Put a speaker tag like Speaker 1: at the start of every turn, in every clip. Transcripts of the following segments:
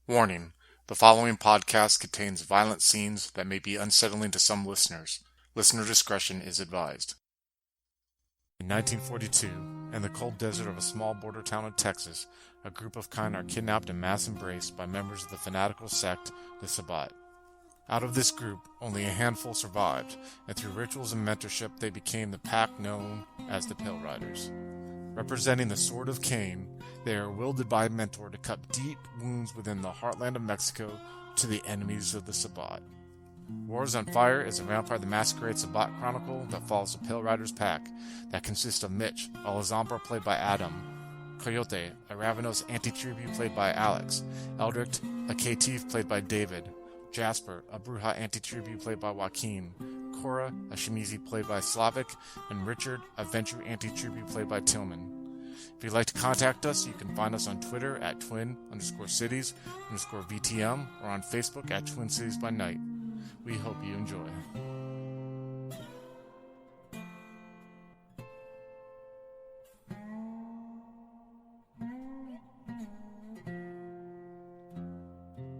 Speaker 1: Warning: the following podcast contains violent scenes that may be unsettling to some listeners. Listener discretion is advised. In 1942, in the cold desert of a small border town in Texas, a group of Cain are kidnapped and mass embraced by members of the fanatical sect, the Sabbat. Out of this group, only a handful survived, and through rituals and mentorship they became the pack known as the Pale Riders. Representing the sword of Cain, they are wielded by a mentor to cut deep wounds within the heartland of Mexico to the enemies of the Sabbat. Juarez on Fire is a Vampire the Masquerade Sabbat chronicle that follows the Pale Riders pack that consists of Mitch, a Lazombra played by Adam, Coyote, a Ravenos anti-tribute played by Alex, Eldrick, a Caitiff played by David, Jasper, a Bruja anti-tribute played by Joaquin, Cora, a Shimizi played by Slavic, and Richard, a Ventrue anti-tribute played by Tillman. If you'd like to contact us, you can find us on Twitter at twin_cities_VTM or on Facebook at Twin Cities by Night. We hope you enjoy.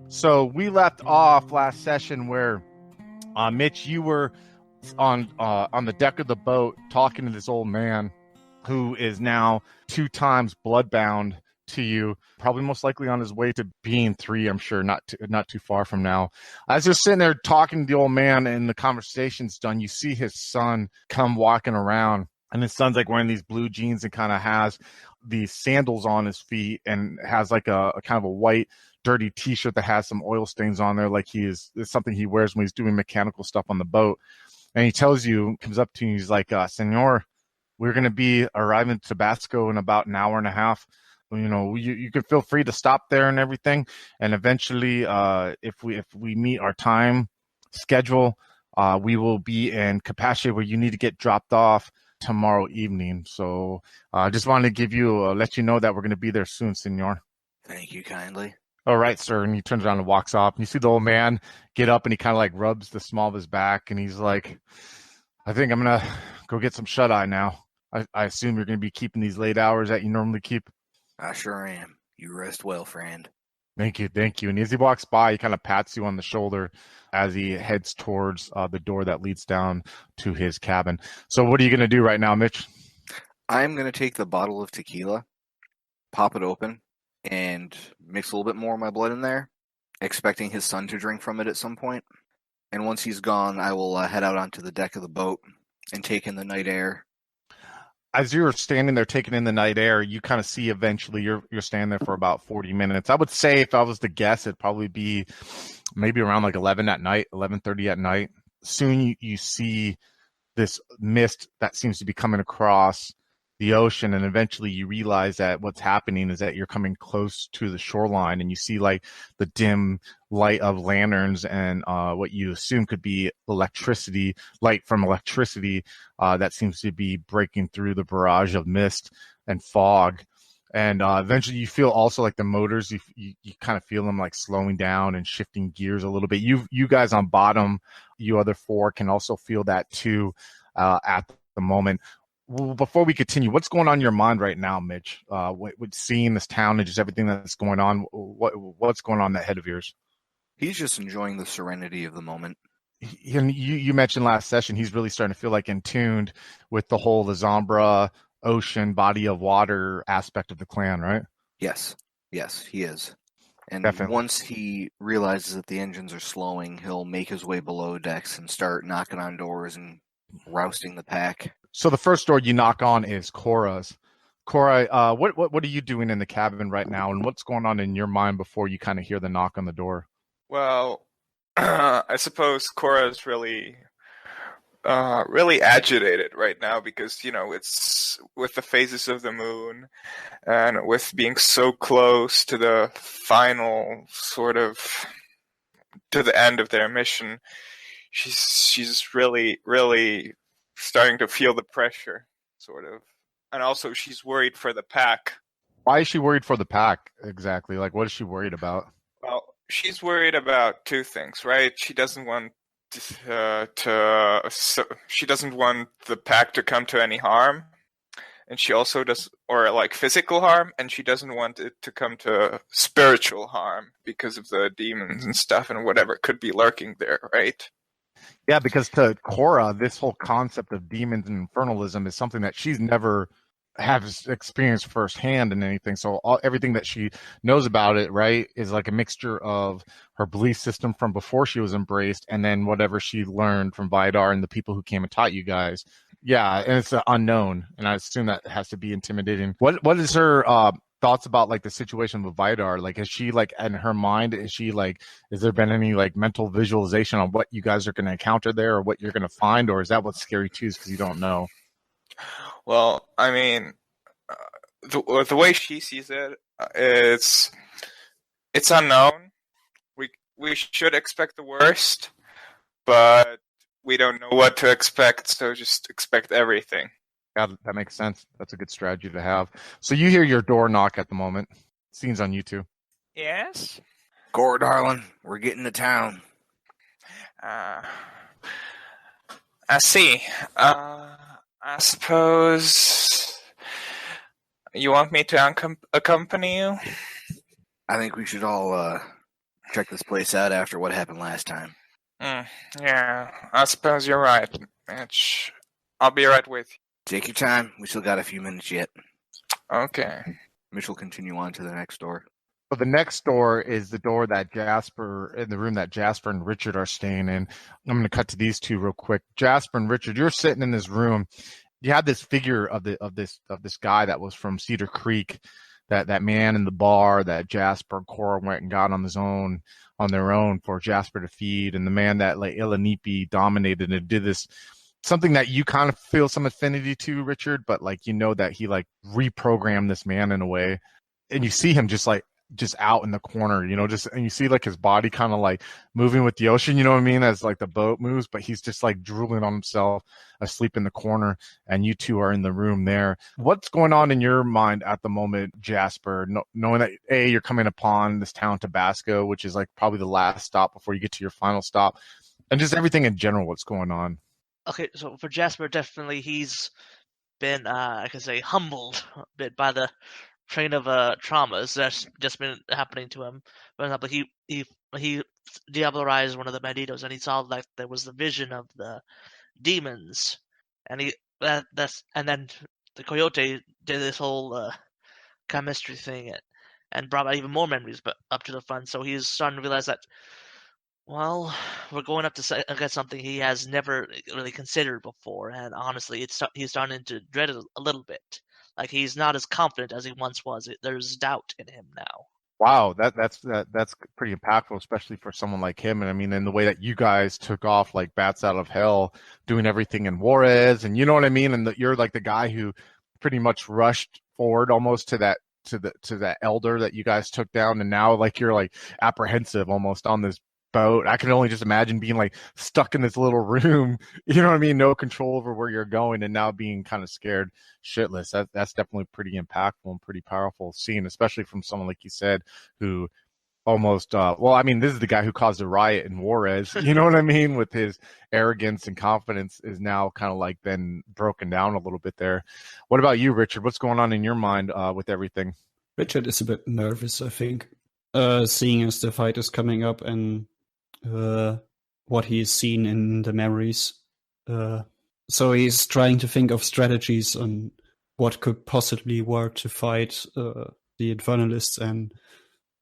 Speaker 2: So we left off last session where Mitch, you were on the deck of the boat talking to this old man who is now 2 times bloodbound to you, probably most likely on his way to being 3, I'm sure, not too far from now. As you're sitting there talking to the old man and the conversation's done, you see his son come walking around, and his son's like wearing these blue jeans and kind of has these sandals on his feet and has like a kind of a white dirty t-shirt that has some oil stains on there, like it's something he wears when he's doing mechanical stuff on the boat. And he tells you, comes up to you, he's like, Senor, we're going to be arriving at Tabasco in about an hour and a half. You know, you can feel free to stop there and everything. And eventually, if we meet our time schedule, we will be in Capatchi, where you need to get dropped off tomorrow evening. So I just wanted to let you know that we're going to be there soon, Senor.
Speaker 3: Thank you kindly.
Speaker 2: All right, sir. And he turns around and walks off. And you see the old man get up and he kind of like rubs the small of his back. And he's like, I think I'm going to go get some shut-eye now. I assume you're going to be keeping these late hours that you normally keep.
Speaker 3: I sure am. You rest well, friend.
Speaker 2: Thank you. And as he walks by, he kind of pats you on the shoulder as he heads towards the door that leads down to his cabin. So what are you going to do right now, Mitch?
Speaker 3: I'm going to take the bottle of tequila, pop it open, and mix a little bit more of my blood in there, expecting his son to drink from it at some point. And once he's gone, I will head out onto the deck of the boat and take in the night air.
Speaker 2: As you're standing there taking in the night air, you kind of see eventually you're standing there for about 40 minutes. I would say, if I was to guess, it'd probably be maybe around like 11:30 at night. Soon you see this mist that seems to be coming across the ocean, and eventually you realize that what's happening is that you're coming close to the shoreline, and you see like the dim light of lanterns and what you assume could be light from electricity that seems to be breaking through the barrage of mist and fog. And eventually you feel also like the motors, you kind of feel them like slowing down and shifting gears a little bit. You guys on bottom, you other 4 can also feel that too at the moment. Well, before we continue, what's going on in your mind right now, Mitch? With seeing this town and just everything that's going on, what's going on in that head of yours?
Speaker 3: He's just enjoying the serenity of the moment.
Speaker 2: And you mentioned last session, he's really starting to feel like in tuned with the whole Lazombra ocean body of water aspect of the clan, right?
Speaker 3: Yes, he is. And
Speaker 2: Definitely.
Speaker 3: Once he realizes that the engines are slowing, he'll make his way below decks and start knocking on doors and rousting the pack.
Speaker 2: So the first door you knock on is Cora's. Cora, what are you doing in the cabin right now, and what's going on in your mind before you kind of hear the knock on the door?
Speaker 4: Well, I suppose Cora's really agitated right now because, it's with the phases of the moon and with being so close to the final sort of to the end of their mission. She's really, really starting to feel the pressure, sort of. And also she's worried for the pack.
Speaker 2: Why is she worried for the pack exactly? Like, what is she worried about?
Speaker 4: Well, she's worried about 2 things, right? She doesn't want she doesn't want the pack to come to any harm, and she also does, or like physical harm, and she doesn't want it to come to spiritual harm because of the demons and stuff and whatever could be lurking there, right?
Speaker 2: Yeah, because to Cora, this whole concept of demons and infernalism is something that she's never has experienced firsthand in anything. So everything that she knows about it, right, is like a mixture of her belief system from before she was embraced, and then whatever she learned from Vidar and the people who came and taught you guys. Yeah, and it's unknown, and I assume that has to be intimidating. What is her thoughts about like the situation with Vidar? Like, is she like in her mind? Is she like? Has there been any like mental visualization on what you guys are going to encounter there, or what you're going to find, or is that what's scary too? Because you don't know.
Speaker 4: Well, I mean, the way she sees it, it's unknown. We should expect the worst, but we don't know what to expect, so just expect everything.
Speaker 2: Yeah, that makes sense. That's a good strategy to have. So you hear your door knock at the moment. Scene's on YouTube.
Speaker 4: Yes?
Speaker 3: Cora, darling, we're getting to town.
Speaker 4: I see. I suppose you want me to accompany you?
Speaker 3: I think we should all check this place out after what happened last time.
Speaker 4: Yeah, I suppose you're right, Mitch. I'll be right with you.
Speaker 3: Take your time. We still got a few minutes yet.
Speaker 4: Okay.
Speaker 3: Mitch will continue on to the next door.
Speaker 2: So the next door is the door that in the room that Jasper and Richard are staying in. I'm going to cut to these two real quick. Jasper and Richard, you're sitting in this room. You have this figure of this guy that was from Cedar Creek, that man in the bar that Jasper and Cora went and got on their own for Jasper to feed, and the man that like Ilanipi dominated and did this. Something that you kind of feel some affinity to, Richard, but like you know that he like reprogrammed this man in a way, and you see him just out in the corner, and you see like his body kind of like moving with the ocean, you know what I mean, as like the boat moves, but he's just like drooling on himself, asleep in the corner, and you two are in the room there. What's going on in your mind at the moment, Jasper, knowing that you're coming upon this town Tabasco, which is like probably the last stop before you get to your final stop, and just everything in general, what's going on?
Speaker 5: Okay, so for Jasper, definitely he's been, I can say, humbled a bit by the train of traumas that's just been happening to him. For example, he diablerized one of the banditos, and he saw like there was the vision of the demons, and and then the coyote did this whole chemistry thing and brought even more memories up to the front. So he's starting to realize that, well, we're going up against something he has never really considered before, and honestly, he's starting to dread it a little bit. Like he's not as confident as he once was. There's doubt in him now.
Speaker 2: Wow, that's pretty impactful, especially for someone like him. And I mean, in the way that you guys took off like bats out of hell, doing everything in Juarez, and you know what I mean. And you're like the guy who pretty much rushed forward almost to that elder that you guys took down, and now like you're like apprehensive almost on this boat. I can only just imagine being like stuck in this little room, you know what I mean? No control over where you're going, and now being kind of scared shitless. That's definitely pretty impactful and pretty powerful scene, especially from someone like you said, who almost, this is the guy who caused a riot in Juarez, you know what I mean? With his arrogance and confidence is now kind of like been broken down a little bit there. What about you, Richard? What's going on in your mind with everything?
Speaker 6: Richard is a bit nervous, I think, seeing as the fight is coming up and what he's seen in the memories. So he's trying to think of strategies on what could possibly work to fight the Infernalists and,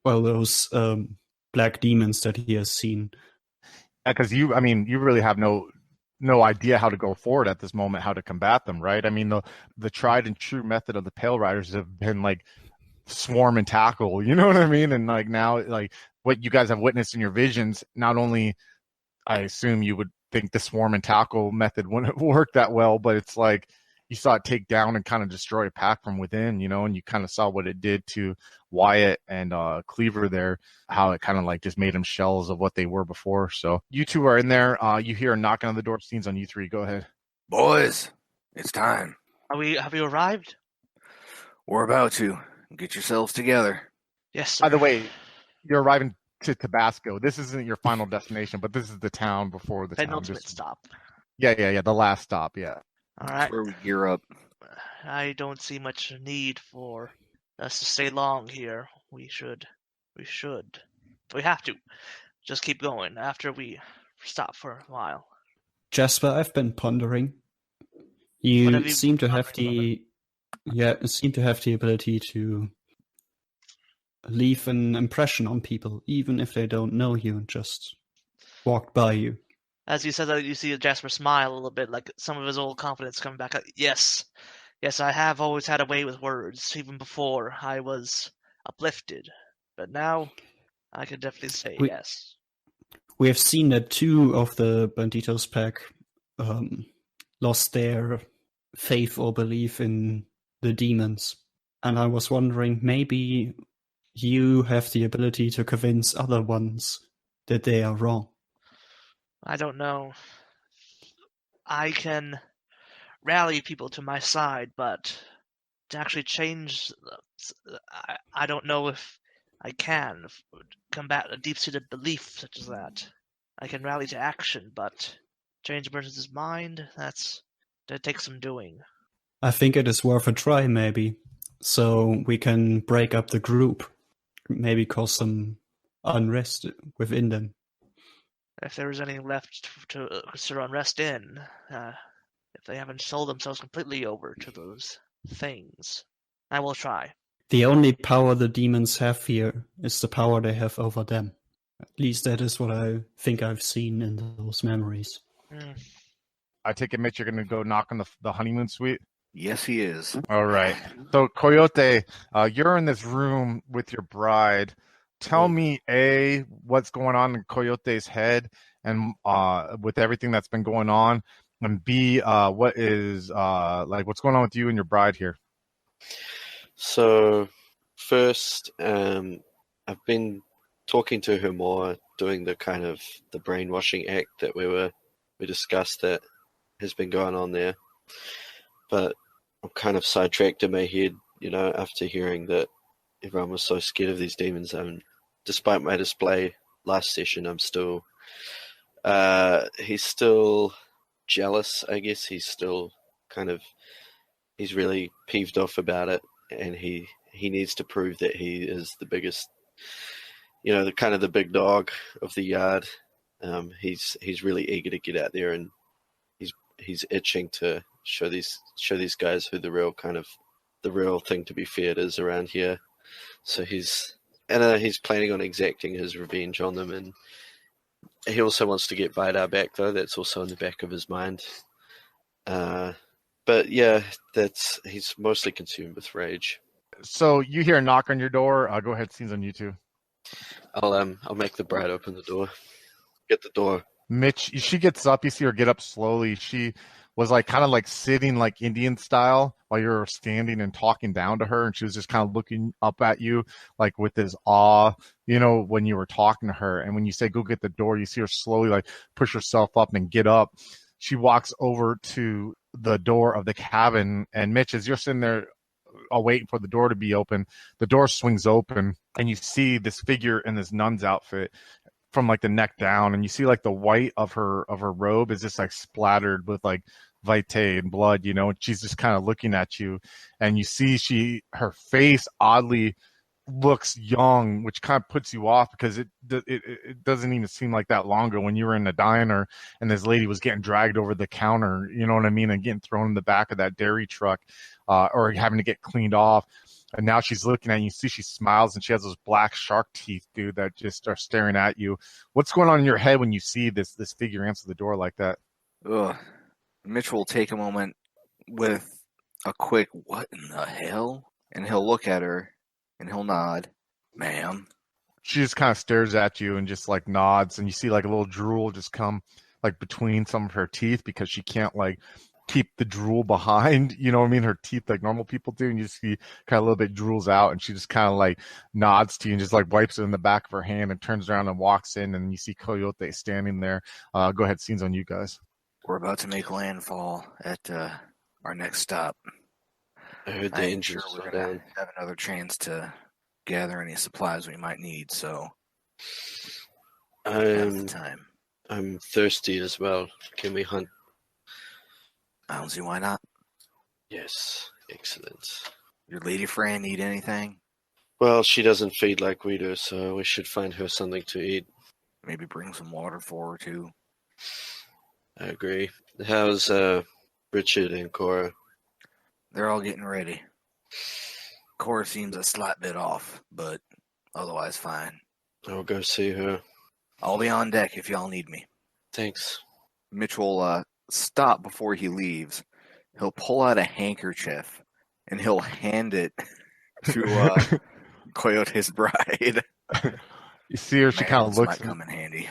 Speaker 6: well, those black demons that he has seen.
Speaker 2: Because you really have no idea how to go forward at this moment, how to combat them, right? I mean, the tried and true method of the Pale Riders have been like swarm and tackle, you know what I mean? And like now, like what you guys have witnessed in your visions, not only I assume you would think the swarm and tackle method wouldn't work that well, but it's like you saw it take down and kind of destroy a pack from within, and you kind of saw what it did to Wyatt and Cleaver there, how it kind of like just made them shells of what they were before. So you two are in there. You hear a knocking on the door. Scenes on you three. Go ahead.
Speaker 3: Boys, it's time.
Speaker 5: Have you arrived?
Speaker 3: We're about to. Get yourselves together.
Speaker 5: Yes, sir.
Speaker 2: By the way, you're arriving to Tabasco. This isn't your final destination, but this is the town before the town.
Speaker 5: Penultimate stop.
Speaker 2: Yeah. The last stop. Yeah.
Speaker 5: All right.
Speaker 3: That's where we gear up.
Speaker 5: I don't see much need for us to stay long here. We have to just keep going after we stop for a while.
Speaker 6: Jasper, I've been pondering.
Speaker 5: What
Speaker 6: You
Speaker 5: have you
Speaker 6: seem to
Speaker 5: been
Speaker 6: have the ability to leave an impression on people, even if they don't know you and just walked by you.
Speaker 5: As you said that, you see Jasper smile a little bit, like some of his old confidence coming back. Like, yes, I have always had a way with words, even before I was uplifted. But now, I can definitely say yes.
Speaker 6: We have seen that 2 of the Banditos pack lost their faith or belief in the demons. And I was wondering, maybe you have the ability to convince other ones that they are wrong.
Speaker 5: I don't know. I can rally people to my side, but to actually change, I don't know if I can combat a deep-seated belief such as that. I can rally to action, but change a person's mind, that takes some doing.
Speaker 6: I think it is worth a try, maybe. So we can break up the group. Maybe cause some unrest within them.
Speaker 5: If there is any left to consider unrest in, if they haven't sold themselves completely over to those things, I will try.
Speaker 6: The only power the demons have here is the power they have over them. At least that is what I think I've seen in those memories.
Speaker 2: I take it, Mitch, you're going to go knock on the honeymoon suite?
Speaker 3: Yes, he is.
Speaker 2: All right. So, Coyote, you're in this room with your bride. Tell me, A, what's going on in Coyote's head and with everything that's been going on, and B, what is what's going on with you and your bride here?
Speaker 7: So, first, I've been talking to her more, doing the kind of the brainwashing act that we discussed that has been going on there. But I'm kind of sidetracked in my head, after hearing that everyone was so scared of these demons. Despite my display last session, I'm still, he's still jealous, I guess. He's still he's really peeved off about it, and he needs to prove that he is the biggest, the big dog of the yard. He's really eager to get out there, and he's itching to show these guys who the real thing to be feared is around here. So he's planning on exacting his revenge on them, and he also wants to get Vidar back, though. That's also in the back of his mind. But yeah, he's mostly consumed with rage.
Speaker 2: So you hear a knock on your door. Go ahead, scenes on YouTube.
Speaker 7: I'll make the bride open the door. Get the door.
Speaker 2: Mitch, she gets up. You see her get up slowly. She was kind of sitting like Indian style while you were standing and talking down to her, and she was just kind of looking up at you with this awe, when you were talking to her. And when you say go get the door, you see her slowly push herself up and get up. She walks over to the door of the cabin, and Mitch, as you're sitting there waiting for the door to be open, the door swings open, and you see this figure in this nun's outfit from the neck down, and you see the white of her robe is just splattered with vitae and blood, and she's just kind of looking at you, and you see her face oddly looks young, which kind of puts you off because it doesn't even seem like that long ago when you were in the diner and this lady was getting dragged over the counter, you know what I mean, and getting thrown in the back of that dairy truck, or having to get cleaned off. And now she's looking at you. You see she smiles, and she has those black shark teeth, dude, that just are staring at you. What's going on in your head when you see this figure answer the door like that?
Speaker 3: Ugh. Mitch will take a moment with a quick, what in the hell? And he'll look at her, and he'll nod. Ma'am.
Speaker 2: She just kind of stares at you and just nods, and you see a little drool just come between some of her teeth because she can't keep the drool behind, you know what I mean, her teeth like normal people do, and you just see kind of a little bit drools out, and she just kind of nods to you and just wipes it in the back of her hand and turns around and walks in, and you see Coyote standing there. Go ahead, scenes on you guys.
Speaker 3: We're about to make landfall at our next stop.
Speaker 7: I heard the engines
Speaker 3: we're
Speaker 7: slow
Speaker 3: gonna
Speaker 7: down.
Speaker 3: have another chance to gather any supplies we might need, so now's the time.
Speaker 7: I'm thirsty as well. Can we hunt?
Speaker 3: I don't see why not.
Speaker 7: Yes, excellent.
Speaker 3: Your lady friend need anything?
Speaker 7: Well, she doesn't feed like we do, so we should find her something to eat.
Speaker 3: Maybe bring some water for her too.
Speaker 7: I agree. How's Richard and Cora?
Speaker 3: They're all getting ready. Cora seems a slight bit off, but otherwise fine.
Speaker 7: I'll go see her.
Speaker 3: I'll be on deck if y'all need me.
Speaker 7: Thanks.
Speaker 3: Mitch will stop before he leaves. He'll pull out a handkerchief and he'll hand it to Coyote's bride.
Speaker 2: You see her, she
Speaker 3: Man,
Speaker 2: kind of
Speaker 3: this
Speaker 2: looks,
Speaker 3: might come in handy.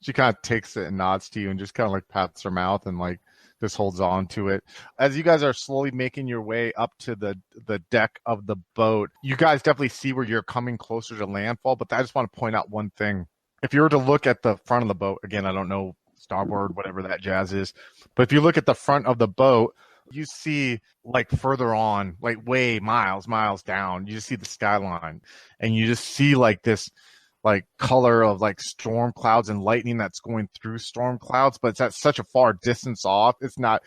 Speaker 2: she kind of takes it and nods to you and just kind of like pats her mouth and like just holds on to it. As you guys are slowly making your way up to the deck of the boat, you guys definitely see where you're coming closer to landfall, but I just want to point out one thing. If you were to look at the front of the boat, again, I don't know, starboard, whatever that jazz is, but if you look at the front of the boat, you see like further on, like way miles down, you just see the skyline and you just see like this like color of like storm clouds and lightning that's going through storm clouds, but it's at such a far distance off. It's not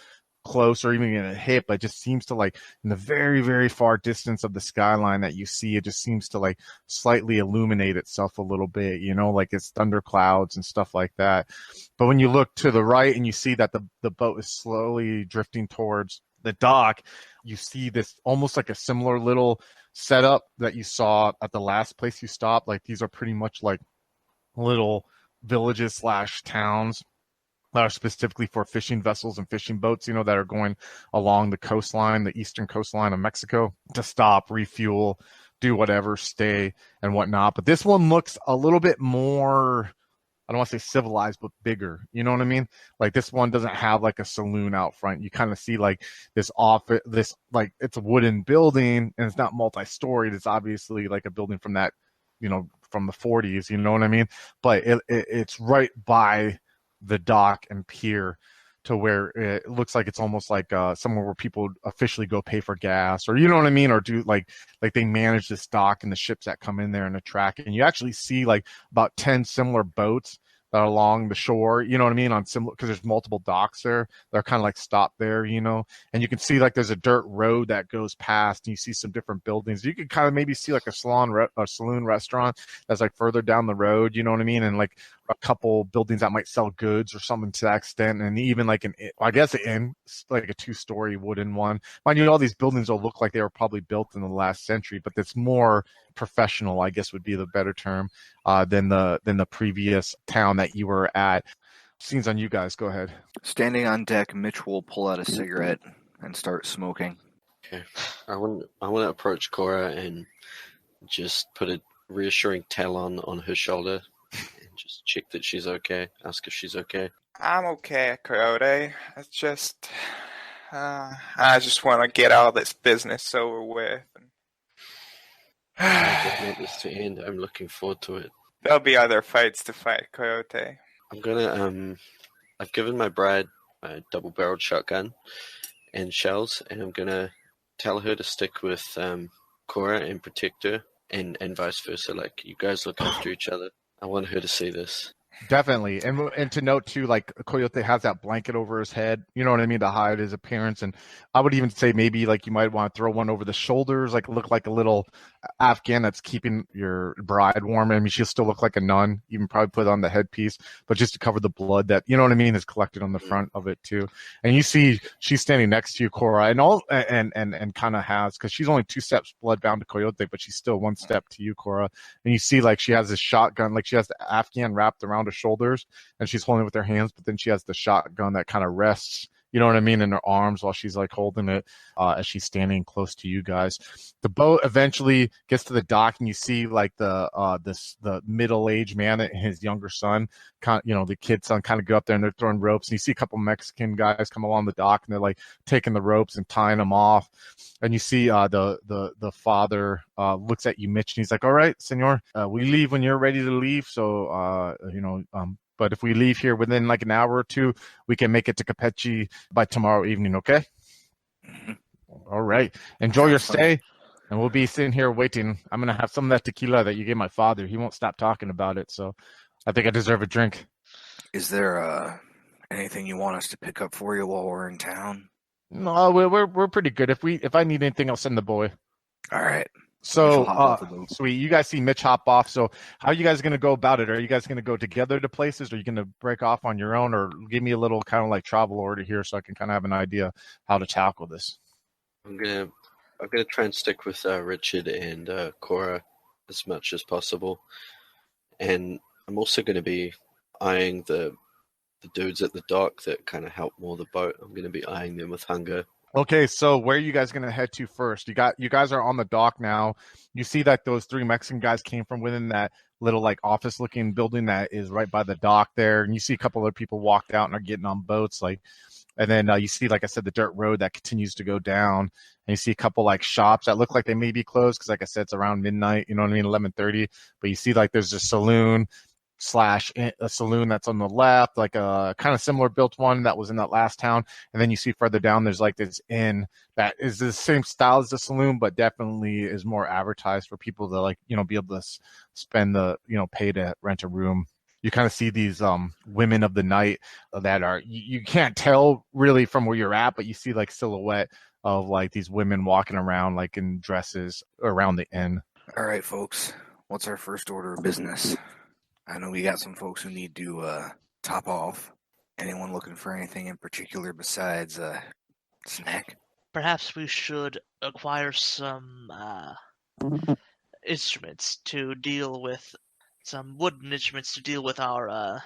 Speaker 2: close or even gonna hit, but it just seems to like in the very, very far distance of the skyline that you see, it just seems to like slightly illuminate itself a little bit, you know, like it's thunder clouds and stuff like that. But when you look to the right and you see that the boat is slowly drifting towards the dock, you see this almost like a similar little setup that you saw at the last place you stopped. Like these are pretty much like little villages / towns that are specifically for fishing vessels and fishing boats, you know, that are going along the coastline, the eastern coastline of Mexico, to stop, refuel, do whatever, stay and whatnot. But this one looks a little bit more, I don't want to say civilized, but bigger. You know what I mean? Like this one doesn't have like a saloon out front. You kind of see like this office, this like it's a wooden building and it's not multi-storied. It's obviously like a building from that, you know, from the 40s. You know what I mean? But it's right by the dock and pier to where it looks like it's almost like somewhere where people officially go pay for gas, or you know what I mean, or do like they manage this dock and the ships that come in there and attract. And you actually see like about 10 similar boats that are along the shore, you know what I mean, on similar, because there's multiple docks there. They're kind of like stopped there, you know, and you can see like there's a dirt road that goes past, and you see some different buildings. You could kind of maybe see like a saloon restaurant that's like further down the road, you know what I mean, and like a couple buildings that might sell goods or something to that extent, and even like an inn, like a 2-story wooden one. Mind you, all these buildings will look like they were probably built in the last century, but it's more professional, I guess would be the better term, than the previous town that you were at. Scenes on you guys. Go ahead.
Speaker 3: Standing on deck, Mitch will pull out a cigarette and start smoking.
Speaker 7: Okay. I want to approach Cora and just put a reassuring towel on her shoulder and just check that she's okay. Ask if she's okay.
Speaker 4: I'm okay, Coyote. I just want to get all this business over with.
Speaker 7: I don't want this to end. I'm looking forward to it.
Speaker 4: There'll be other fights to fight, Coyote.
Speaker 7: I'm gonna I've given my bride a double-barreled shotgun and shells, and I'm gonna tell her to stick with Cora and protect her, and vice versa. Like, you guys look after each other. I want her to see this.
Speaker 2: Definitely. And to note too, like Coyote has that blanket over his head, you know what I mean, to hide his appearance. And I would even say maybe like you might want to throw one over the shoulders, like look like a little Afghan that's keeping your bride warm. I mean, she'll still look like a nun, even probably put on the headpiece, but just to cover the blood that, you know what I mean, is collected on the front of it too. And you see she's standing next to you, Cora, and kind of has, because she's only 2 steps blood bound to Coyote, but she's still 1 step to you, Cora. And you see like she has this shotgun, like she has the Afghan wrapped around her shoulders and she's holding it with her hands, but then she has the shotgun that kind of rests, you know what I mean, in her arms while she's like holding it as she's standing close to you guys. The boat eventually gets to the dock and you see like the middle-aged man and his younger son, you know, the kid son, kind of go up there and they're throwing ropes, and you see a couple Mexican guys come along the dock and they're like taking the ropes and tying them off. And you see the father looks at you, Mitch, and he's like, all right, senor, we leave when you're ready to leave. So, but if we leave here within like an hour or two, we can make it to Capatchi by tomorrow evening, okay? All right. Enjoy your stay, and we'll be sitting here waiting. I'm going to have some of that tequila that you gave my father. He won't stop talking about it, so I think I deserve a drink.
Speaker 3: Is there anything you want us to pick up for you while we're in town?
Speaker 2: No, we're pretty good. If I need anything, I'll send the boy.
Speaker 3: All right.
Speaker 2: So,
Speaker 3: hop off the boat.
Speaker 2: sweet. You guys see Mitch hop off. So, how are you guys going to go about it? Are you guys going to go together to places? Or are you going to break off on your own? Or give me a little kind of like travel order here so I can kind of have an idea how to tackle this.
Speaker 7: I'm gonna try and stick with Richard and Cora as much as possible, and I'm also going to be eyeing the dudes at the dock that kind of help moor the boat. I'm going to be eyeing them with hunger.
Speaker 2: Okay, so where are you guys going to head to first? You guys are on the dock now. You see that those 3 Mexican guys came from within that little like office looking building that is right by the dock there, and you see a couple other people walked out and are getting on boats like. And then you see, like I said, the dirt road that continues to go down. And you see a couple like shops that look like they may be closed because, like I said, it's around midnight. You know what I mean, 11:30. But you see, like there's a saloon / a saloon that's on the left, like a kind of similar built one that was in that last town. And then you see further down, there's like this inn that is the same style as the saloon, but definitely is more advertised for people to like be able to spend the pay to rent a room. You kind of see these women of the night that are you can't tell really from where you're at, but you see like silhouette of like these women walking around like in dresses around the inn.
Speaker 3: All right, folks. What's our first order of business? I know we got some folks who need to top off. Anyone looking for anything in particular besides snack?
Speaker 5: Perhaps we should acquire some instruments to deal with some wooden instruments to deal with our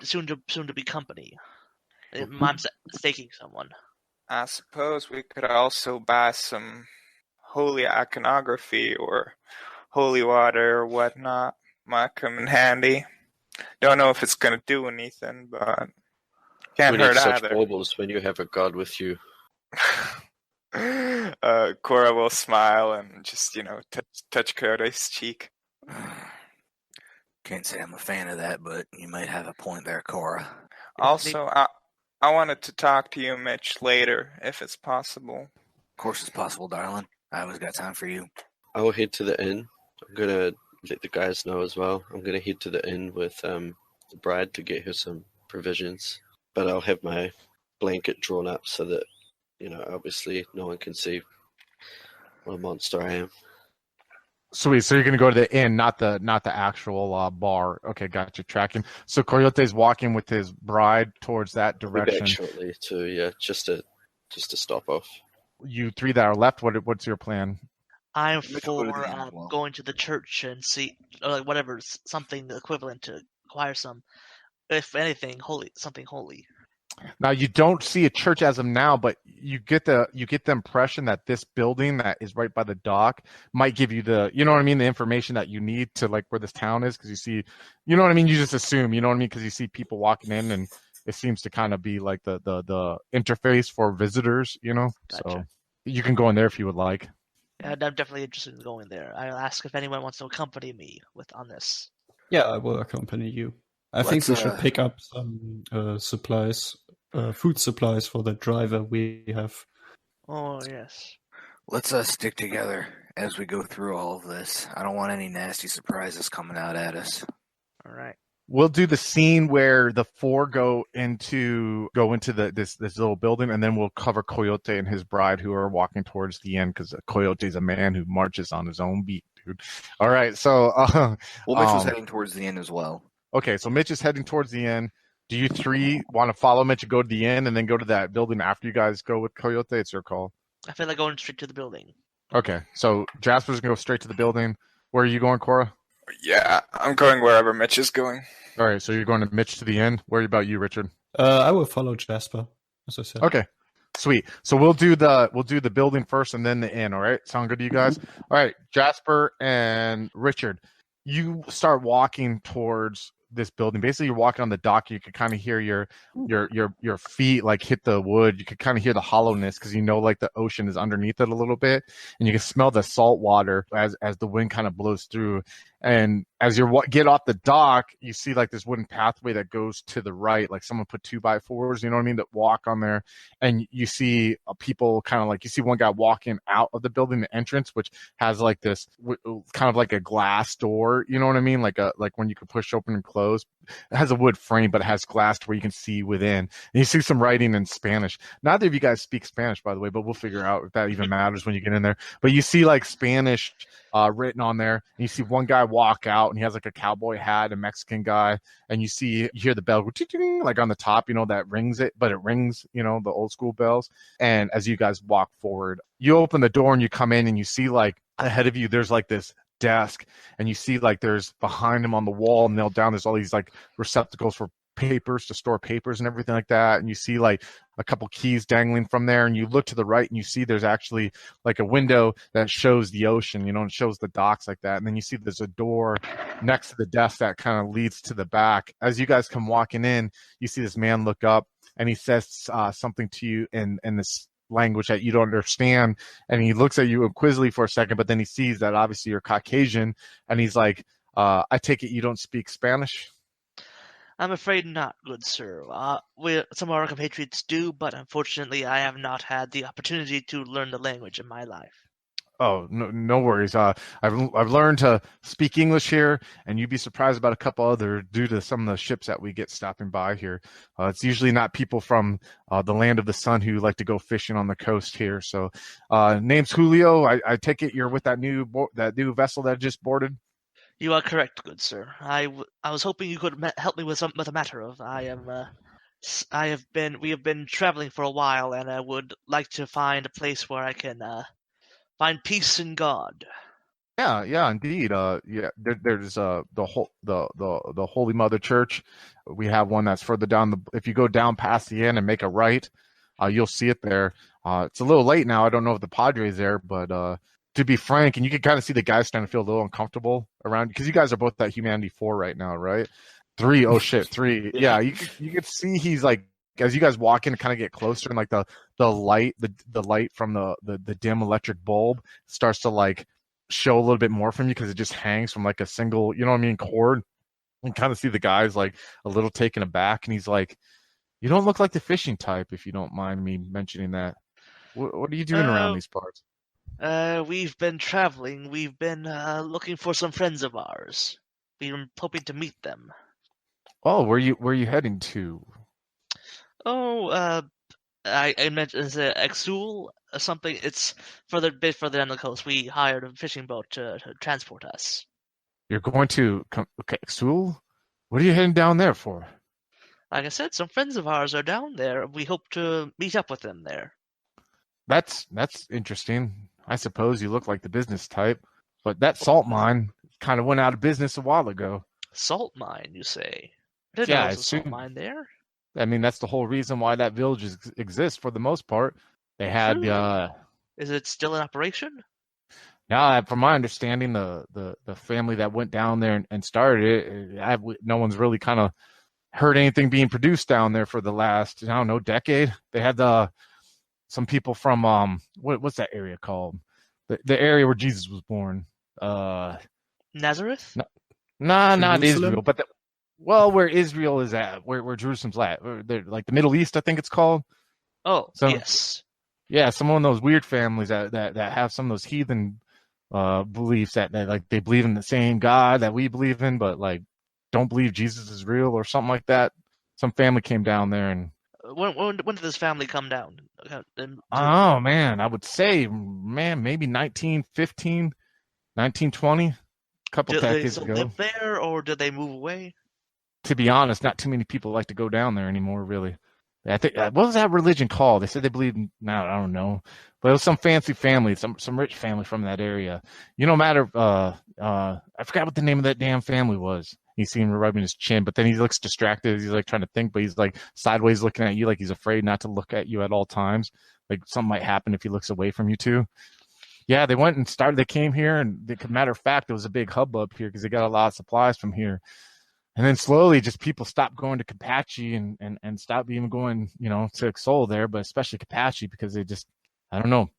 Speaker 5: soon to be company. I'm staking someone.
Speaker 4: I suppose we could also buy some holy iconography or holy water or whatnot. Might come in handy. Don't know if it's going to do anything, but can't
Speaker 7: Who
Speaker 4: hurt
Speaker 7: needs such
Speaker 4: either.
Speaker 7: baubles when you have a god with you?
Speaker 4: Cora will smile and just, touch Coyote's cheek.
Speaker 3: Can't say I'm a fan of that, but you might have a point there, Cora.
Speaker 4: Also, I wanted to talk to you, Mitch, later, if it's possible.
Speaker 3: Of course it's possible, darling. I always got time for you.
Speaker 7: I will head to the inn. I'm going to let the guys know as well. I'm going to head to the inn with the bride to get her some provisions. But I'll have my blanket drawn up so that, obviously no one can see what a monster I am.
Speaker 2: Sweet. So you're going to go to the inn, not the actual bar. Okay, got you tracking. So Coyote's walking with his bride towards that
Speaker 7: I'll be
Speaker 2: direction.
Speaker 7: back shortly just to stop off.
Speaker 2: You 3 that are left. What's your plan?
Speaker 5: I'm
Speaker 3: Mitch will go to
Speaker 5: for
Speaker 3: the inn as well.
Speaker 5: going to the church and see, or like whatever, something equivalent to acquire some, if anything, something holy.
Speaker 2: Now you don't see a church as of now, but you get the impression that this building that is right by the dock might give you the information that you need to like where this town is, because you see, you just assume, because you see people walking in and it seems to kind of be like the interface for visitors,
Speaker 5: Gotcha.
Speaker 2: So you can go in there if you would like.
Speaker 5: Yeah, I'm definitely interested in going there. I'll ask if anyone wants to accompany me on this.
Speaker 6: Yeah, I will accompany you. I think we should pick up some supplies, food supplies for the driver we have.
Speaker 5: Oh, yes.
Speaker 3: Let's stick together as we go through all of this. I don't want any nasty surprises coming out at us.
Speaker 5: All right.
Speaker 2: We'll do the scene where the 4 go into this little building, and then we'll cover Coyote and his bride who are walking towards the end, because Coyote's a man who marches on his own beat, dude. All right, so
Speaker 3: Mitch was heading towards the end as well.
Speaker 2: Okay, so Mitch is heading towards the end. Do you 3 want to follow Mitch and go to the end and then go to that building after you guys go with Coyote? It's your call.
Speaker 5: I feel like going straight to the building.
Speaker 2: Okay, so Jasper's going to go straight to the building. Where are you going, Cora?
Speaker 4: Yeah, I'm going wherever Mitch is going.
Speaker 2: All right, so you're going to Mitch to the end. Where about you, Richard?
Speaker 6: I will follow Jasper, as I said.
Speaker 2: Okay, sweet. So we'll do the building first and then the inn. All right, sound good to you guys? All right, Jasper and Richard, you start walking towards this building. Basically, you're walking on the dock. You can kind of hear your feet like hit the wood. You can kind of hear the hollowness because like the ocean is underneath it a little bit, and you can smell the salt water as the wind kind of blows through. And as you get off the dock, you see like this wooden pathway that goes to the right, like someone put 2x4s, you know what I mean, that walk on there. And you see people kind of like, you see one guy walking out of the building, the entrance, which has like this kind of like a glass door, you know what I mean? Like when you can push open and close. It has a wood frame, but it has glass to where you can see within. And you see some writing in Spanish. Neither of you guys speak Spanish, by the way, but we'll figure out if that even matters when you get in there. But you see like Spanish written on there, and you see one guy walk out, and he has like a cowboy hat, a Mexican guy, and you hear the bell go like on the top, you know, that rings it, but it rings, you know, the old school bells. And as you guys walk forward, you open the door and you come in, and you see like ahead of you, there's like this desk, and you see like there's behind him on the wall nailed down, there's all these like receptacles for papers to store papers and everything like that. And you see like a couple keys dangling from there, and you look to the right and you see there's actually like a window that shows the ocean, you know, and shows the docks like that. And then you see there's a door next to the desk that kind of leads to the back. As you guys come walking in, you see this man look up, and he says something to you in this language that you don't understand, and he looks at you inquisitively for a second, but then he sees that obviously you're Caucasian, and he's like, I take it you don't speak Spanish?
Speaker 5: I'm afraid not, good sir. Some of our compatriots do, but unfortunately I have not had the opportunity to learn the language in my life.
Speaker 2: Oh, no worries. I've learned to speak English here, and you'd be surprised about a couple other due to some of the ships that we get stopping by here. It's usually not people from the land of the sun who like to go fishing on the coast here. So, name's Julio. I take it you're with that new vessel that just boarded.
Speaker 5: You are correct, good sir. I was hoping you could help me with a matter of. We have been traveling for a while, and I would like to find a place where I can find peace in God.
Speaker 2: Yeah, indeed. There's the Holy Mother Church. We have one that's further down if you go down past the inn and make a right, you'll see it there. It's a little late now. I don't know if the Padre's there, but to be frank, and you can kind of see the guys starting to feel a little uncomfortable around, because you guys are both at Humanity 4 right now, right? 3. Oh shit, 3. Yeah, you could see he's like, as you guys walk in and kind of get closer, and like the light from the dim electric bulb starts to like show a little bit more from you, because it just hangs from like a single, you know what I mean, cord. And kind of see the guy's like a little taken aback, and he's like, "You don't look like the fishing type, if you don't mind me mentioning that. What are you doing around these parts?"
Speaker 5: We've been traveling. We've been looking for some friends of ours. We've been hoping to meet them.
Speaker 2: Oh, where you heading to?
Speaker 5: Oh, I mentioned Exul or something. It's a bit further down the coast. We hired a fishing boat to transport us.
Speaker 2: You're going to Exul? What are you heading down there for?
Speaker 5: Like I said, some friends of ours are down there. We hope to meet up with them there.
Speaker 2: That's interesting. I suppose you look like the business type, but that salt mine kind of went out of business a while ago.
Speaker 5: Salt mine, you say? I didn't know there was a salt mine there.
Speaker 2: I mean, that's the whole reason why that village exists for the most part. They had
Speaker 5: Is it still in operation?
Speaker 2: Now, from my understanding, the family that went down there and started it, no one's really kind of heard anything being produced down there for the last, I don't know, decade. They had some people from what's that area called? The area where Jesus was born.
Speaker 5: Nazareth?
Speaker 2: Not Israel, but where Israel is at, where Jerusalem's at, like the Middle East, I think it's called.
Speaker 5: Oh, yes.
Speaker 2: Yeah, some of those weird families that have some of those heathen beliefs that like they believe in the same God that we believe in, but like don't believe Jesus is real or something like that. Some family came down there and.
Speaker 5: When did this family come down?
Speaker 2: Oh, man, I would say, maybe 1915, 1920, a couple decades ago.
Speaker 5: Did they live there, or did they move away?
Speaker 2: To be honest, not too many people like to go down there anymore, really. I think, what was that religion called? They said they believed in, I don't know, but it was some fancy family, some rich family from that area. You know, I forgot what the name of that damn family was. He seemed rubbing his chin, but then he looks distracted. He's like trying to think, but he's like sideways looking at you, like he's afraid not to look at you at all times. Like something might happen if he looks away from you too. Yeah, they went and started. They came here, and matter of fact, it was a big hubbub here because they got a lot of supplies from here. And then slowly, just people stopped going to Capatchi and stopped even going, to Exol there, but especially Capatchi because they just, I don't know,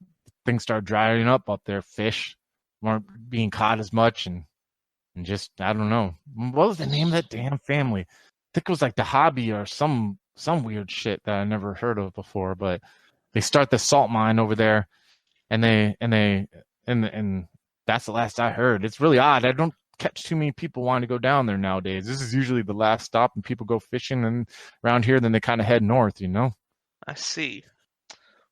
Speaker 2: things started drying up there. Fish weren't being caught as much, and and just I don't know what was the name of that damn family. I think it was like the Hobby or some weird shit that I never heard of before. But they start the salt mine over there, and and that's the last I heard. It's really odd. I don't catch too many people wanting to go down there nowadays. This is usually the last stop, and people go fishing and around here, then they kind of head north.
Speaker 5: I see.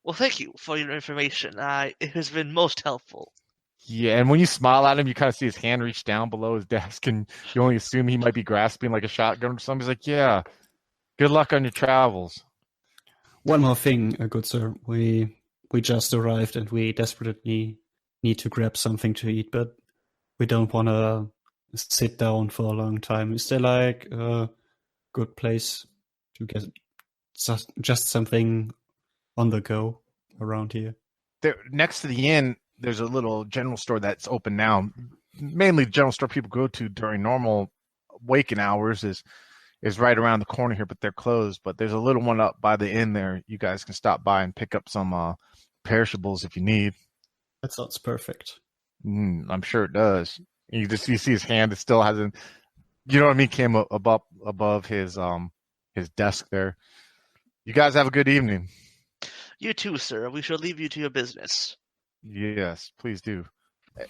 Speaker 5: Well, thank you for your information. It has been most helpful.
Speaker 2: Yeah, and when you smile at him, you kind of see his hand reach down below his desk, and you only assume he might be grasping like a shotgun or something. He's like, "Yeah, good luck on your travels."
Speaker 6: One more thing, good sir. We just arrived and we desperately need to grab something to eat, but we don't want to sit down for a long time. Is there like a good place to get just something on the go around here?
Speaker 2: There, next to the inn, there's a little general store that's open now. Mainly the general store people go to during normal waking hours is right around the corner here, but they're closed. But there's a little one up by the inn there. You guys can stop by and pick up some perishables if you need.
Speaker 6: That sounds perfect.
Speaker 2: I'm sure it does. You see his hand. It still hasn't. You know what I mean? Came above his desk there. You guys have a good evening.
Speaker 5: You too, sir. We shall leave you to your business.
Speaker 2: Yes, please do.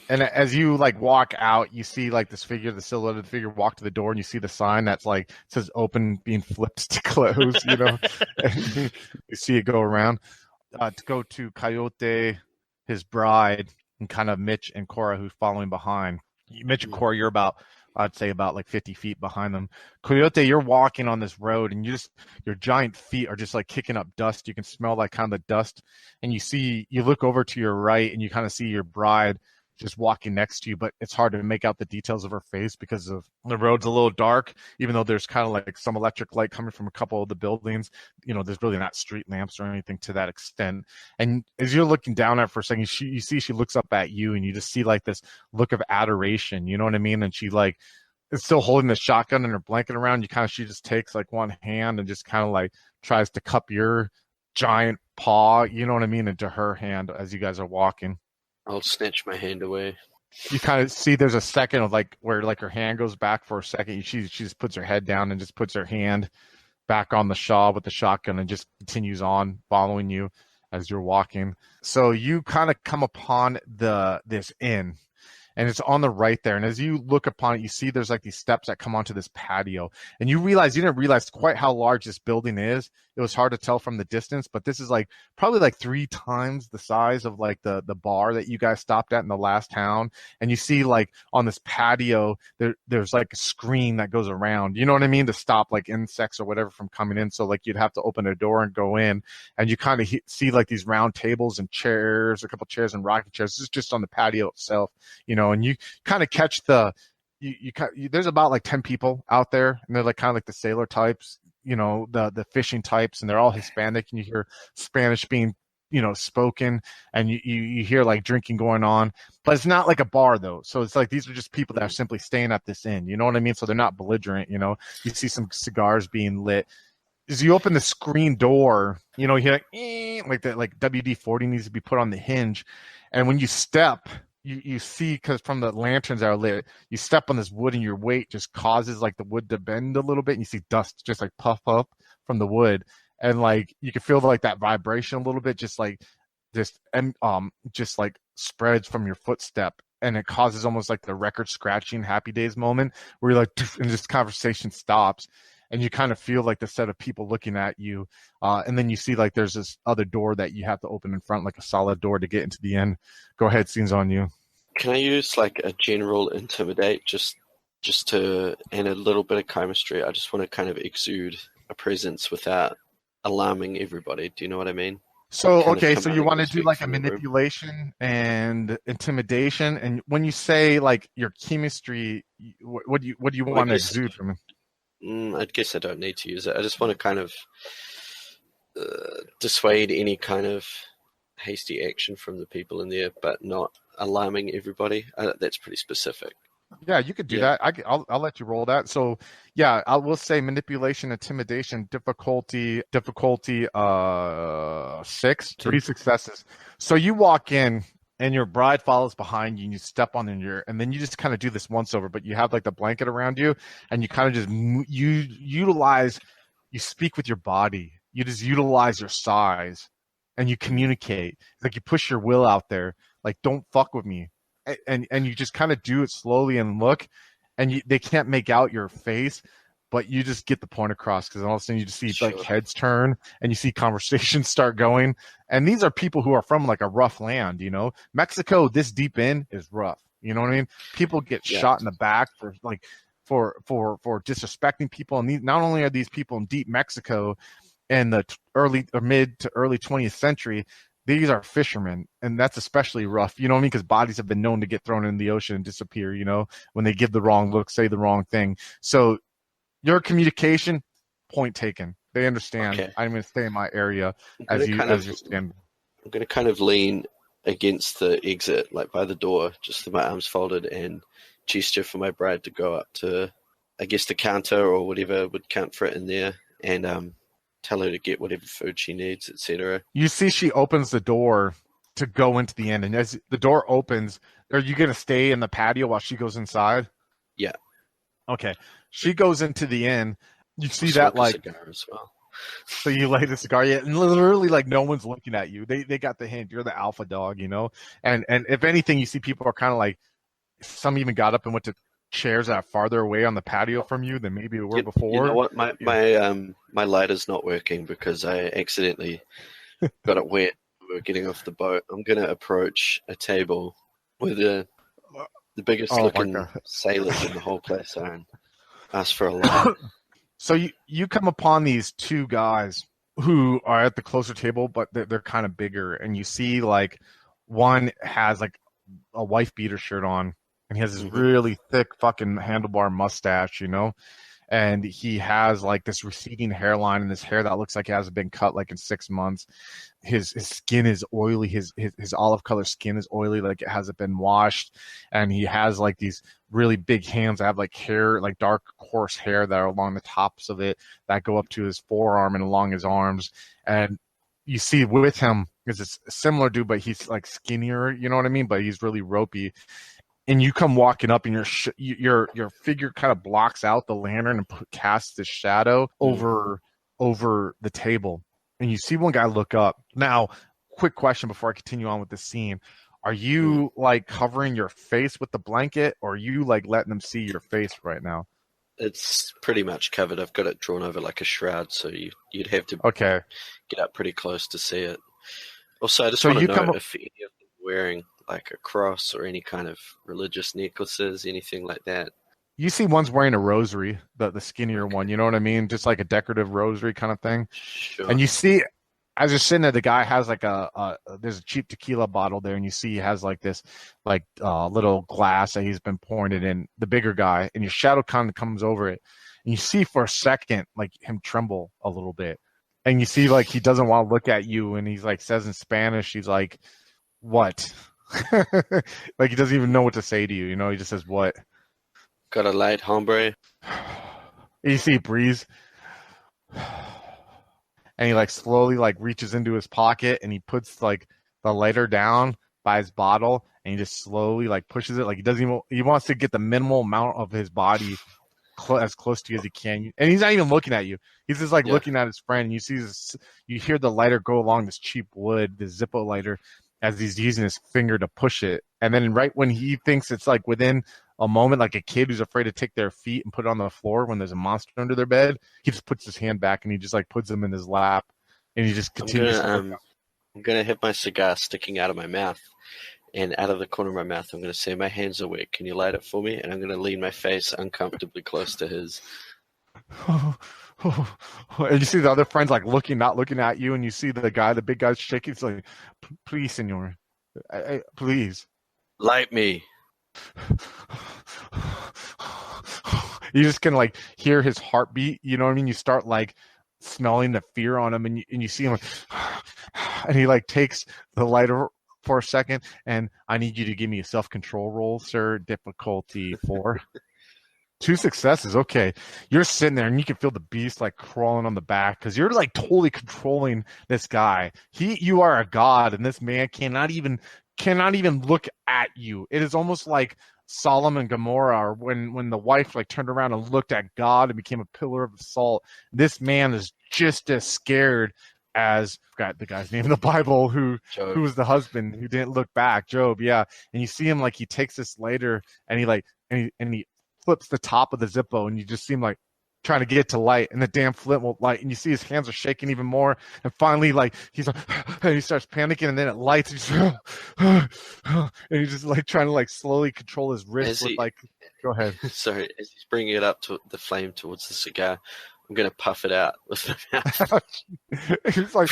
Speaker 2: And as you like walk out, you see like this figure, the silhouette of the figure, walk to the door, and you see the sign that's like says "open" being flipped to close. You see it go around to go to Coyote, his bride, and kind of Mitch and Cora who's following behind. Mitch and Cora, you're about, I'd say about like 50 feet behind them. Coyote, you're walking on this road and your giant feet are just like kicking up dust. You can smell like kind of the dust, and you look over to your right and you kind of see your bride just walking next to you, but it's hard to make out the details of her face because of the road's a little dark, even though there's kind of like some electric light coming from a couple of the buildings. There's really not street lamps or anything to that extent. And as you're looking down at her for a second, you see she looks up at you and you just see like this look of adoration, you know what I mean? And she like is still holding the shotgun and her blanket around. She just takes like one hand and just kind of like tries to cup your giant paw, you know what I mean, into her hand as you guys are walking.
Speaker 7: I'll snatch my hand away.
Speaker 2: You kind of see there's a second of like where like her hand goes back for a second. She just puts her head down and just puts her hand back on the shaw with the shotgun and just continues on following you as you're walking. So you kind of come upon this inn, and it's on the right there. And as you look upon it, you see there's like these steps that come onto this patio. And you didn't realize quite how large this building is. It was hard to tell from the distance, but this is like probably like 3 times the size of like the bar that you guys stopped at in the last town. And you see like on this patio, there's like a screen that goes around, you know what I mean, to stop like insects or whatever from coming in. So like you'd have to open a door and go in, and you kind of see like these round tables and chairs, a couple chairs and rocking chairs. This is just on the patio itself, and you kind of catch there's about like 10 people out there, and they're like kind of like the sailor types, the fishing types, and they're all Hispanic, and you hear Spanish being, spoken, and you hear like drinking going on, but it's not like a bar though. So it's like, these are just people that are simply staying at this inn, you know what I mean? So they're not belligerent, you see some cigars being lit. As you open the screen door, you hear like that, like WD-40 needs to be put on the hinge. And when you step, you see, because from the lanterns that are lit, you step on this wood and your weight just causes like the wood to bend a little bit, and you see dust just like puff up from the wood, and like you can feel like that vibration a little bit, just like spreads from your footstep, and it causes almost like the record scratching Happy Days moment where you're like, and this conversation stops. And you kind of feel like the set of people looking at you. And then you see like there's this other door that you have to open in front, like a solid door to get into the inn. Go ahead, scene's on you.
Speaker 7: Can I use like a general intimidate just to, and a little bit of chemistry? I just want to kind of exude a presence without alarming everybody. Do you know what I mean?
Speaker 2: So, okay, so you want to do like a manipulation and intimidation. And when you say like your chemistry, what do you want to exude from it?
Speaker 7: I guess I don't need to use it. I just want to kind of dissuade any kind of hasty action from the people in there, but not alarming everybody. That's pretty specific.
Speaker 2: Yeah, you could do that. I'll let you roll that. So, yeah, I will say manipulation, intimidation, difficulty 6, 3 successes. So you walk in and your bride follows behind you, and you step on and then you just kind of do this once over, but you have like the blanket around you, and you kind of just you speak with your body. You just utilize your size, and you communicate. Like you push your will out there, like don't fuck with me, and you just kind of do it slowly and look, and they can't make out your face, but you just get the point across, because all of a sudden you just see like heads turn, and you see conversations start going. And these are people who are from like a rough land, you know. Mexico this deep in is rough. You know what I mean? People get shot in the back for disrespecting people. And not only are these people in deep Mexico in the mid to early 20th century, these are fishermen, and that's especially rough. You know what I mean? Because bodies have been known to get thrown in the ocean and disappear, you know, when they give the wrong look, say the wrong thing. So your communication, point taken. They understand. Okay. I'm going to stay in my area as you stand.
Speaker 7: I'm going to kind of lean against the exit, like by the door, just with my arms folded, and gesture for my bride to go up to, I guess, the counter or whatever would count for it in there, and tell her to get whatever food she needs, etc.
Speaker 2: You see she opens the door to go into the inn, and as the door opens, are you going to stay in the patio while she goes inside?
Speaker 7: Yeah.
Speaker 2: Okay. She goes into the inn. You see that like
Speaker 7: cigar as well.
Speaker 2: So you light a cigar, yeah, and literally like no one's looking at you. They got the hint. You're the alpha dog, you know. And if anything, you see people are kind of like, some even got up and went to chairs that are farther away on the patio from you than maybe they were before.
Speaker 7: You know what? My lighter's not working because I accidentally got it wet. We were getting off the boat. I'm gonna approach a table with the biggest looking sailors in the whole place are and ask for a light.
Speaker 2: So you come upon these two guys who are at the closer table, but they're kind of bigger, and you see like one has like a wife beater shirt on, and he has this really thick fucking handlebar mustache, you know, and he has like this receding hairline and this hair that looks like it hasn't been cut like in 6 months. His skin is oily. His olive color skin is oily, like it hasn't been washed, and he has like these really big hands that have like hair, like dark coarse hair that are along the tops of it that go up to his forearm and along his arms. And you see with him is this similar dude, but he's like skinnier, you know what I mean? But he's really ropey. And you come walking up, and your figure kind of blocks out the lantern and casts this shadow over the table. And you see one guy look up. Now, quick question before I continue on with the scene. Are you like covering your face with the blanket, or are you like letting them see your face right now?
Speaker 7: It's pretty much covered. I've got it drawn over like a shroud, so you'd have to get up pretty close to see it. Also, I just want to know if any of them are wearing like a cross or any kind of religious necklaces, anything like that.
Speaker 2: You see one's wearing a rosary, the skinnier one, you know what I mean? Just like a decorative rosary kind of thing.
Speaker 7: Sure.
Speaker 2: And you see, as you're sitting there, the guy has like there's a cheap tequila bottle there, and you see he has like this like little glass that he's been pouring it in, the bigger guy, and your shadow kind of comes over it. And you see for a second like him tremble a little bit. And you see like he doesn't want to look at you, and he's like says in Spanish, he's like, "What?" Like he doesn't even know what to say to you, you know, he just says, "What?"
Speaker 7: Got a light, hombre.
Speaker 2: You see Breeze, and he like slowly like reaches into his pocket, and he puts like the lighter down by his bottle, and he just slowly like pushes it, like he wants to get the minimal amount of his body as close to you as he can, and he's not even looking at you. He's just like looking at his friend, and you hear the lighter go along this cheap wood, this Zippo lighter, as he's using his finger to push it. And then right when he thinks it's like within a moment, like a kid who's afraid to take their feet and put it on the floor when there's a monster under their bed, he just puts his hand back and he just like puts them in his lap, and he just continues.
Speaker 7: I'm gonna have my cigar sticking out of my mouth, and out of the corner of my mouth I'm gonna say, "My hands are wet, can you light it for me?" And I'm gonna lean my face uncomfortably close to his.
Speaker 2: And you see the other friends like not looking at you, and you see the big guy's shaking. It's like, "Please, senor, please
Speaker 7: light me."
Speaker 2: You just can like hear his heartbeat, you know what I mean? You start like smelling the fear on him, and you see him like, and he like takes the lighter for a second, and I need you to give me a self-control roll, sir. Difficulty 4. 2 successes. Okay. You're sitting there, and you can feel the beast like crawling on the back, because you're like totally controlling this guy. You are a god, and this man cannot even cannot even look at you. It is almost like Sodom and Gomorrah, or when the wife like turned around and looked at God and became a pillar of salt. This man is just as scared as the guy's name in the Bible who was the husband who didn't look back, Job. Yeah, and you see him like he takes this lighter and he flips the top of the Zippo, and you just see him like trying to get it to light, and the damn flint won't light, and you see his hands are shaking even more, and finally like he's like, and he starts panicking, and then it lights, and he's just like trying to like slowly control his wrist with like, go ahead.
Speaker 7: Sorry, as he's bringing it up to the flame towards the cigar, I'm going to puff it out with my mouth.
Speaker 2: He's like,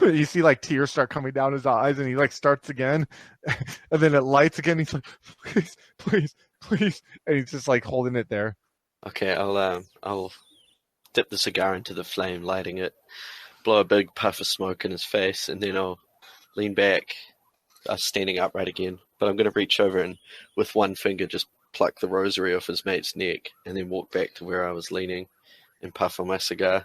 Speaker 2: you see like tears start coming down his eyes, and he like starts again, and then it lights again. He's like, please, and he's just like holding it there.
Speaker 7: Okay, I'll dip the cigar into the flame, lighting it, blow a big puff of smoke in his face, and then I'll lean back, standing upright again. But I'm going to reach over and with one finger just pluck the rosary off his mate's neck, and then walk back to where I was leaning and puff on my cigar.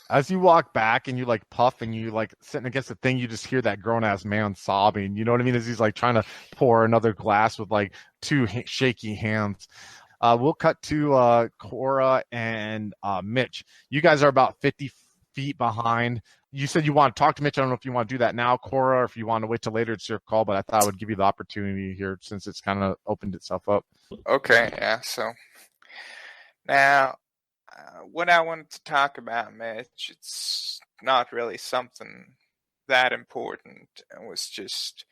Speaker 2: As you walk back and you like puff and you like sitting against the thing, you just hear that grown ass man sobbing. You know what I mean? As he's like trying to pour another glass with like two shaky hands. We'll cut to Cora and Mitch. You guys are about 50 feet behind. You said you want to talk to Mitch. I don't know if you want to do that now, Cora, or if you want to wait till later. It's your call, but I thought I would give you the opportunity here since it's kind of opened itself up.
Speaker 4: Okay, yeah. So now, what I wanted to talk about, Mitch, it's not really something that important. It was just,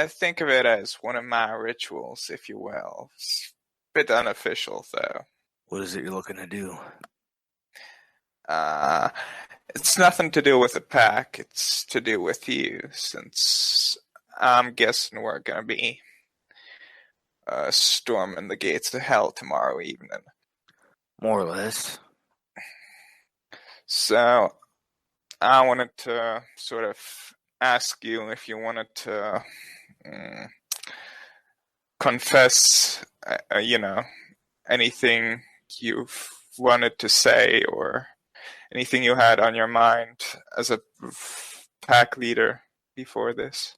Speaker 4: think of it as one of my rituals, if you will. It's a bit unofficial, though.
Speaker 3: What is it you're looking to do?
Speaker 4: It's nothing to do with the pack. It's to do with you, since I'm guessing we're going to be storming the gates of hell tomorrow evening.
Speaker 3: More or less.
Speaker 4: So, I wanted to sort of ask you if you wanted to confess, anything you've wanted to say or anything you had on your mind as a pack leader before this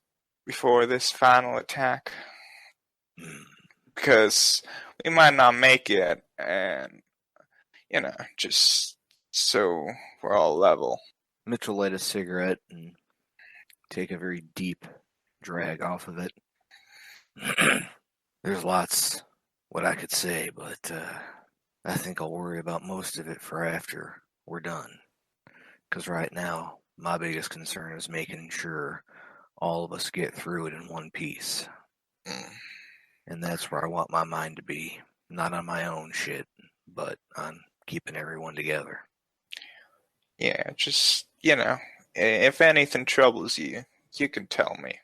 Speaker 4: final attack. Because we might not make it, and, just so we're all level.
Speaker 3: Mitchell light a cigarette and take a very deep drag off of it. There's lots what I could say, but I think I'll worry about most of it for after we're done. Because right now, my biggest concern is making sure all of us get through it in one piece. And that's where I want my mind to be. Not on my own shit, but on keeping everyone together.
Speaker 4: Yeah, just, if anything troubles you, you can tell me.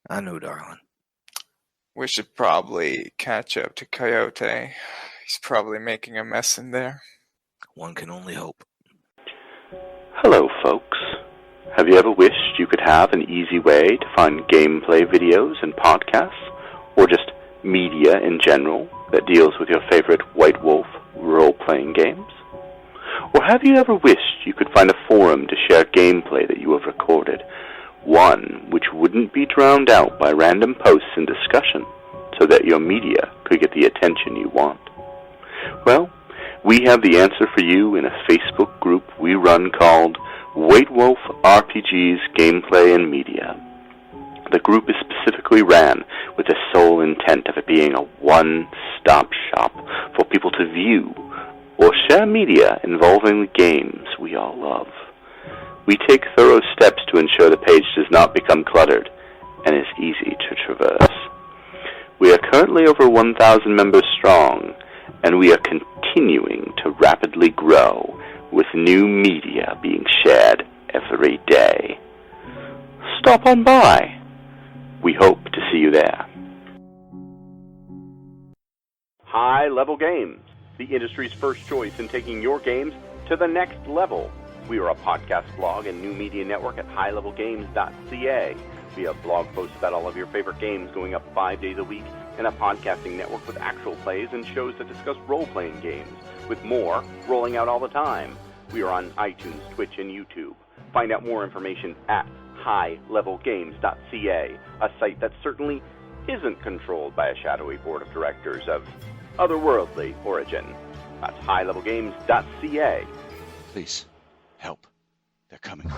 Speaker 3: I know, darling.
Speaker 4: We should probably catch up to Coyote. He's probably making a mess in there.
Speaker 3: One can only hope.
Speaker 8: Hello, folks. Have you ever wished you could have an easy way to find gameplay videos and podcasts, or just media in general that deals with your favorite White Wolf role-playing games? Or have you ever wished you could find a forum to share gameplay that you have recorded, one which wouldn't be drowned out by random posts and discussion, so that your media could get the attention you want? Well, we have the answer for you in a Facebook group we run called White Wolf RPGs Gameplay and Media. The group is specifically ran with the sole intent of it being a one-stop shop for people to view or share media involving the games we all love. We take thorough steps to ensure the page does not become cluttered and is easy to traverse. We are currently over 1,000 members strong, and we are continuing to rapidly grow with new media being shared every day. Stop on by. We hope to see you there. High Level Games, the industry's first choice in taking your games to the next level. We are a podcast blog and new media network at highlevelgames.ca. We have blog posts about all of your favorite games going up 5 days a week, and a podcasting network with actual plays and shows that discuss role-playing games, with more rolling out all the time. We are on iTunes, Twitch, and YouTube. Find out more information at highlevelgames.ca, a site that certainly isn't controlled by a shadowy board of directors of otherworldly origin. That's highlevelgames.ca.
Speaker 9: Please, help. They're coming.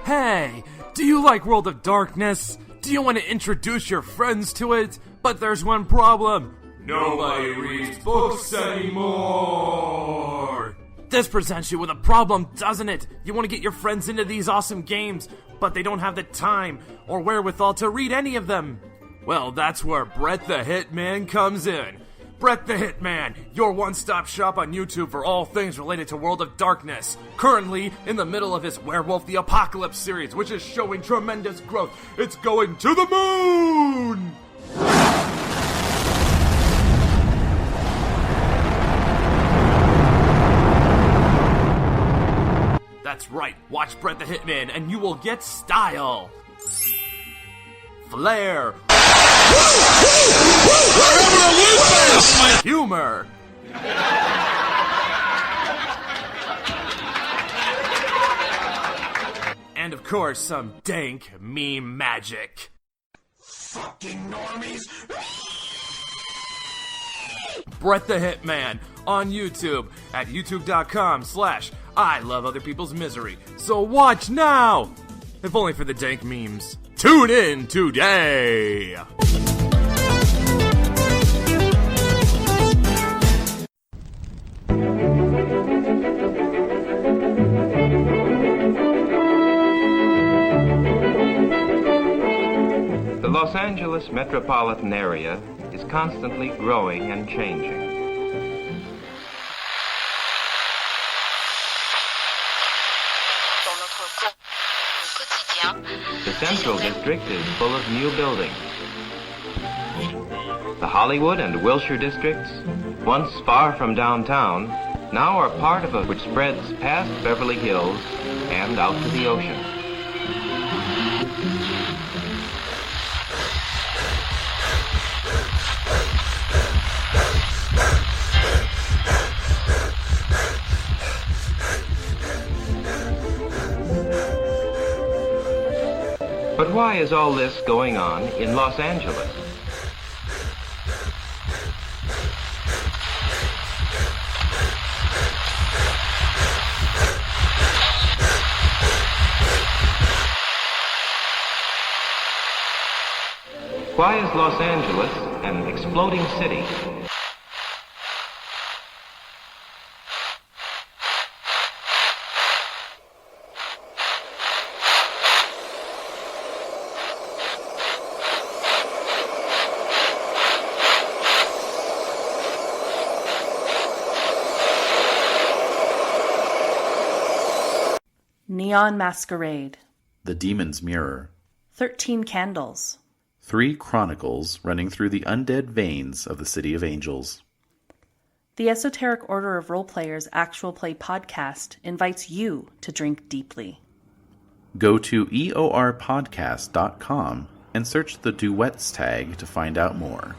Speaker 10: Hey, do you like World of Darkness? Do you want to introduce your friends to it? But there's one problem. Nobody reads books anymore. This presents you with a problem, doesn't it? You want to get your friends into these awesome games, but they don't have the time or wherewithal to read any of them. Well, that's where Brett the Hitman comes in. Brett the Hitman, your one-stop shop on YouTube for all things related to World of Darkness. Currently in the middle of his Werewolf the Apocalypse series, which is showing tremendous growth. It's going to the moon! That's right, watch Brett the Hitman and you will get style, flair, humor, and of course some dank meme magic. Fucking normies! Brett the Hitman on YouTube at youtube.com/I love other people's misery. So watch now! If only for the dank memes. Tune in today!
Speaker 11: The Los Angeles metropolitan area is constantly growing and changing. The Central District is full of new buildings. The Hollywood and Wilshire districts, once far from downtown, now are part of which spreads past Beverly Hills and out to the ocean. But why is all this going on in Los Angeles? Why is Los Angeles an exploding city?
Speaker 12: Neon Masquerade.
Speaker 13: The Demon's Mirror.
Speaker 12: 13 Candles.
Speaker 13: 3 chronicles running through the undead veins of the City of Angels.
Speaker 12: The Esoteric Order of Roleplayers Actual Play podcast invites you to drink deeply.
Speaker 13: Go to eorpodcast.com and search the Duets tag to find out more.